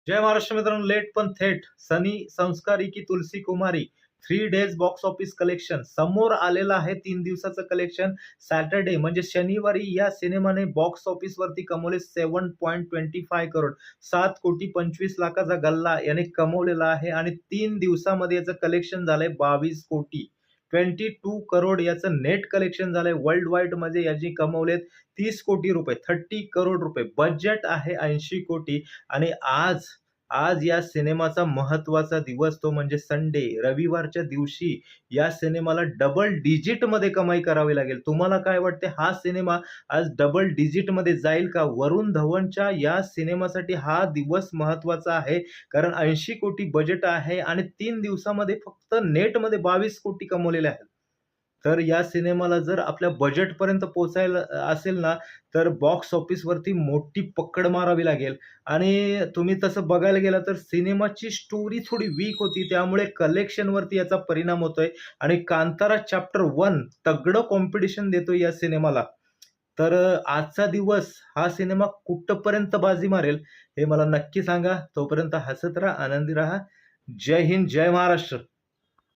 जय महाराष्ट्र मित्रांनो, लेट पण थेट सनी संस्कारी की तुलसी कुमारी 3 डेज बॉक्स ऑफिस कलेक्शन समोर आलेलं आहे. 3 दिवसाचं कलेक्शन सॅटरडे म्हणजे शनिवारी या सिनेमाने बॉक्स ऑफिस वरती कमवले 7.25 करोड, 7,25,00,000चा गल्ला याने कमवलेला आहे आणि 3 दिवसामध्ये याचं कलेक्शन झालंय 22 कोटी, 22 करोड याचं नेट कलेक्शन झालंय. वर्ल्ड वाईड मध्ये याची कमवलेत 30 कोटी रुपये, 30 करोड रुपये. बजेट आहे 80 कोटी. आणि आज आज या सिनेमाचा महत्वाचा दिवस तो म्हणजे संडे, रविवारच्या दिवशी या सिनेमाला डबल डिजिट मध्ये कमाई करावी लागेल. तुम्हाला काय वाटते, हा सिनेमा आज डबल डिजिट मध्ये जाईल का? वरुण धवनच्या या सिनेमासाठी हा दिवस महत्वाचा आहे, कारण 80 कोटी बजेट आहे आणि 3 दिवसामध्ये फक्त नेटमध्ये 22 कोटी कमवलेले आहेत. तर या सिनेमाला जर आपल्या बजेटपर्यंत पोहोचायला असेल ना, तर बॉक्स ऑफिसवरती मोठी पकड मारावी लागेल. आणि तुम्ही तसं बघायला गेला तर सिनेमाची स्टोरी थोडी वीक होती, त्यामुळे कलेक्शनवरती याचा परिणाम होतोय. आणि कांतारा चॅप्टर 1 तगडं कॉम्पिटिशन देतोय या सिनेमाला. तर आजचा दिवस हा सिनेमा कुठपर्यंत बाजी मारेल हे मला नक्की सांगा. तोपर्यंत हसत राहा, आनंदी राहा. जय हिंद, जय महाराष्ट्र.